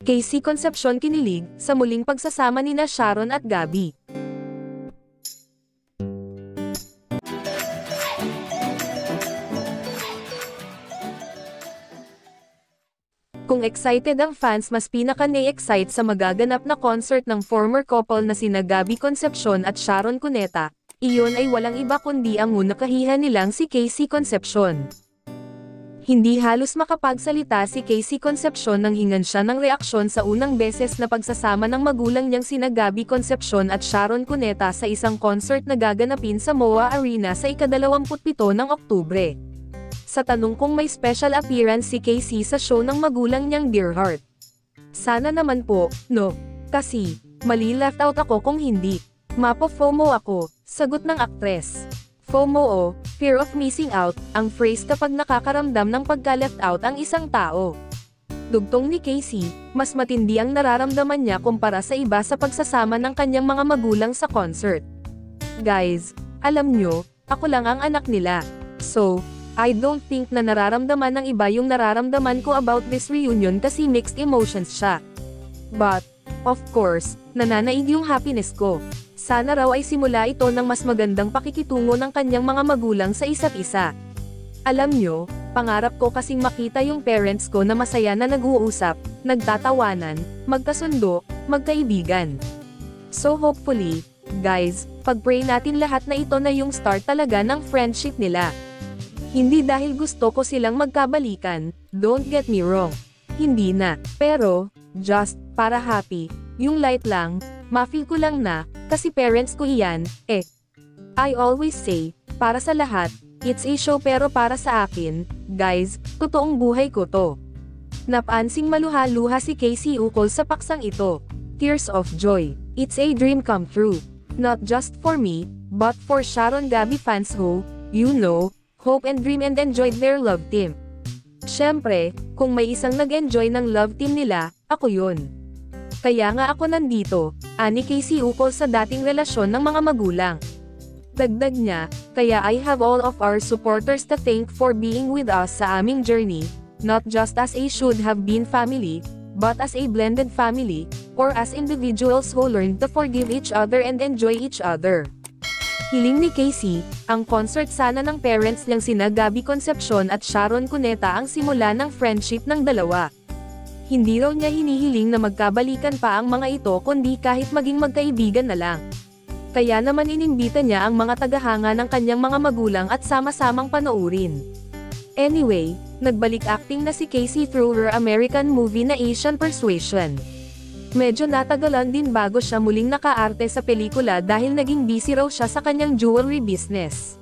Casey Concepcion kinilig sa muling pagsasama nina Sharon at Gabby. Kung excited ang fans, mas pinaka-na-excite sa magaganap na concert ng former couple na sina Gabby Concepcion at Sharon Cuneta, iyon ay walang iba kundi ang nakahihan nilang si Casey Concepcion. Hindi halos makapagsalita si Casey Concepcion nang hingan siya ng reaksyon sa unang beses na pagsasama ng magulang niyang sina Gabby Concepcion at Sharon Cuneta sa isang concert na gaganapin sa MOA Arena sa ika-27 ng Oktubre. Sa tanong kung may special appearance si Casey sa show ng magulang niyang Dear Heart. Sana naman po, no. Kasi, mali left out ako kung hindi. Mapo-FOMO ako, sagot ng aktres. FOMO o, fear of missing out, ang phrase kapag nakakaramdam ng pagka-left out ang isang tao. Dugtong ni Casey, mas matindi ang nararamdaman niya kumpara sa iba sa pagsasama ng kanyang mga magulang sa concert. Guys, alam nyo, ako lang ang anak nila. So, I don't think na nararamdaman ng iba yung nararamdaman ko about this reunion kasi mixed emotions siya. But, of course, nananaig yung happiness ko. Sana raw ay simula ito ng mas magandang pakikitungo ng kanyang mga magulang sa isa't isa. Alam nyo, pangarap ko kasing makita yung parents ko na masaya na nag-uusap, nagtatawanan, magkasundo, magkaibigan. So hopefully, guys, pag-pray natin lahat na ito na yung start talaga ng friendship nila. Hindi dahil gusto ko silang magkabalikan, don't get me wrong. Hindi na, pero, just, para happy, yung light lang, ma-feel ko lang na, kasi parents ko iyan, eh. I always say, para sa lahat, it's a show pero para sa akin, guys, totoong buhay ko to. Napansing maluha-luha si Casey ukol sa paksang ito. Tears of joy. It's a dream come true. Not just for me, but for Sharon Gabby fans who, you know, hope and dream and enjoyed their love team. Syempre, kung may isang nag-enjoy ng love team nila, ako yun. Kaya nga ako nandito, ani Casey ukol sa dating relasyon ng mga magulang. Dagdag niya, kaya I have all of our supporters to thank for being with us sa aming journey, not just as a should have been family, but as a blended family, or as individuals who learned to forgive each other and enjoy each other. Hiling ni Casey, ang concert sana ng parents niyang sina Gabby Concepcion at Sharon Cuneta ang simula ng friendship ng dalawa. Hindi raw niya hinihiling na magkabalikan pa ang mga ito kundi kahit maging magkaibigan na lang. Kaya naman inimbita niya ang mga tagahanga ng kanyang mga magulang at sama-samang panoorin. Anyway, nagbalik acting na si Casey through her American movie na Asian Persuasion. Medyo natagalan din bago siya muling nakaarte sa pelikula dahil naging busy raw siya sa kanyang jewelry business.